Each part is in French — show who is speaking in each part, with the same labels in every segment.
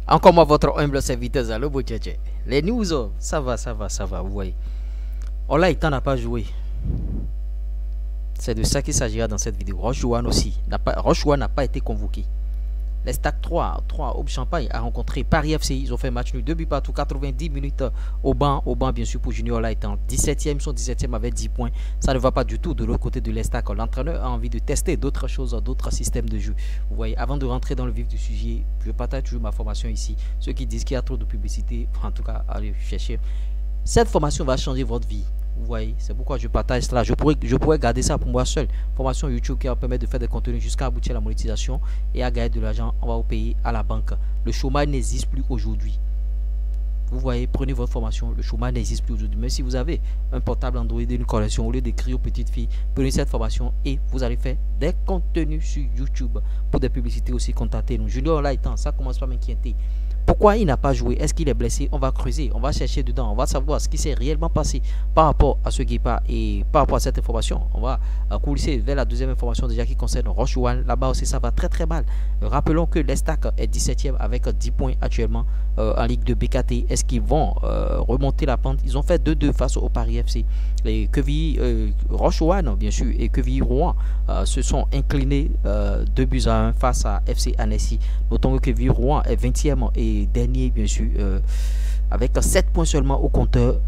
Speaker 1: Encore moi, votre humble serviteur Zalo Boucheche. Les news, ça va, vous voyez. Olaïtan n'a pas joué. C'est de ça qu'il s'agira dans cette vidéo. Rochouane aussi. Rochouane n'a pas été convoqué. Les Stacks 3 Aube Champagne a rencontré Paris FC. Ils ont fait match nul, 2 buts partout, 90 minutes au banc bien sûr pour Junior Olaïtan. 17e, ils sont 17e avec 10 points. Ça ne va pas du tout de l'autre côté de l'Estac. L'entraîneur a envie de tester d'autres choses, d'autres systèmes de jeu. Vous voyez, avant de rentrer dans le vif du sujet, je partage toujours ma formation ici. Ceux qui disent qu'il y a trop de publicité, en tout cas, allez chercher. Cette formation va changer votre vie. Vous voyez, c'est pourquoi je partage cela. Je pourrais garder ça pour moi seul. Formation YouTube qui va permettre de faire des contenus jusqu'à aboutir à la monétisation et à gagner de l'argent. On va vous payer à la banque. Le chômage n'existe plus aujourd'hui. Vous voyez, prenez votre formation. Le chômage n'existe plus aujourd'hui. Même si vous avez un portable Android et une connexion, au lieu d'écrire aux petites filles, prenez cette formation et vous allez faire des contenus sur YouTube. Pour des publicités aussi, contactez-nous. Junior Olaïtan, ça commence pas à m'inquiéter. Pourquoi il n'a pas joué? Est-ce qu'il est blessé? On va creuser, on va chercher dedans, on va savoir ce qui s'est réellement passé par rapport à ce Guépa et par rapport à cette information. On va coulisser vers la deuxième information déjà qui concerne Rochouane. Là-bas aussi ça va très mal. Rappelons que l'Estac est 17e avec 10 points actuellement en Ligue de BKT. Est-ce qu'ils vont remonter la pente? Ils ont fait 2-2 face au Paris FC. Les Quevilly Rochouane bien sûr et Quevilly Rouen se sont inclinés 2-1 face à FC Annecy. Notons que Quevilly Rouen est 20e et dernier bien sûr avec 7 points seulement au compteur.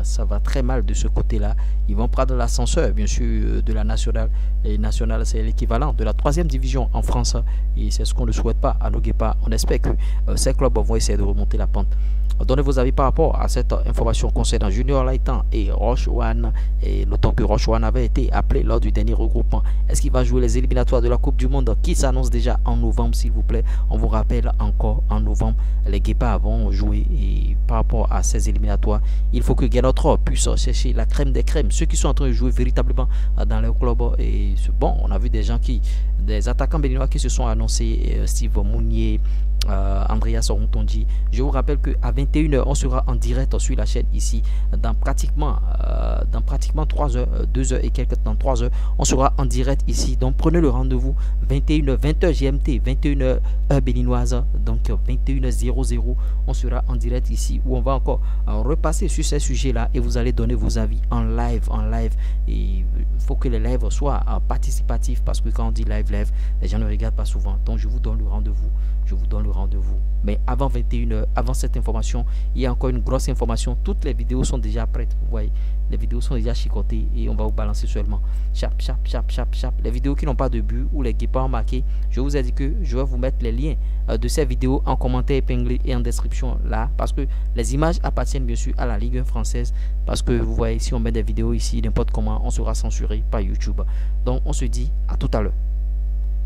Speaker 1: Ça va très mal de ce côté là. Ils vont prendre l'ascenseur bien sûr de la nationale, et nationale c'est l'équivalent de la 3e division en France et c'est ce qu'on ne souhaite pas à nos Guépards. On espère que ces clubs vont essayer de remonter la pente. Donnez vos avis par rapport à cette information concernant Junior Olaïtan et Rochouane. Et notons que Rochouane avait été appelé lors du dernier regroupement. Est-ce qu'il va jouer les éliminatoires de la Coupe du Monde qui s'annonce déjà en novembre, s'il vous plaît? On vous rappelle encore, en novembre, les Guépards vont jouer. Et par rapport à ces éliminatoires, il faut que Guénotro puisse chercher la crème des crèmes. Ceux qui sont en train de jouer véritablement dans leur club. Et bon, on a vu des gens des attaquants béninois qui se sont annoncés, Steve Mounier, Andreas Oruntondi. Je vous rappelle que à 21h on sera en direct sur la chaîne ici dans pratiquement 3 heures, 2 heures et quelques temps, 3 heures on sera en direct ici, donc prenez le rendez-vous 21h 20h GMT, 21h heure béninoise, donc 21h00 on sera en direct ici où on va encore repasser sur ces sujets là et vous allez donner vos avis en live et il faut que les lives soient participatifs parce que quand on dit live les gens ne regardent pas souvent, donc je vous donne le rendez-vous. Mais avant 21h, avant cette information, il y a encore une grosse information. Toutes les vidéos sont déjà prêtes. Vous voyez, les vidéos sont déjà chicotées et on va vous balancer seulement. Chap. Les vidéos qui n'ont pas de but ou les Guépards marqués, je vous ai dit que je vais vous mettre les liens de ces vidéos en commentaire épinglé et en description là. Parce que les images appartiennent bien sûr à la Ligue 1 française. Parce que vous voyez, si on met des vidéos ici, n'importe comment, on sera censuré par YouTube. Donc on se dit à tout à l'heure.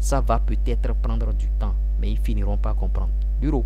Speaker 1: Ça va peut-être prendre du temps, mais ils finiront par comprendre. Duro.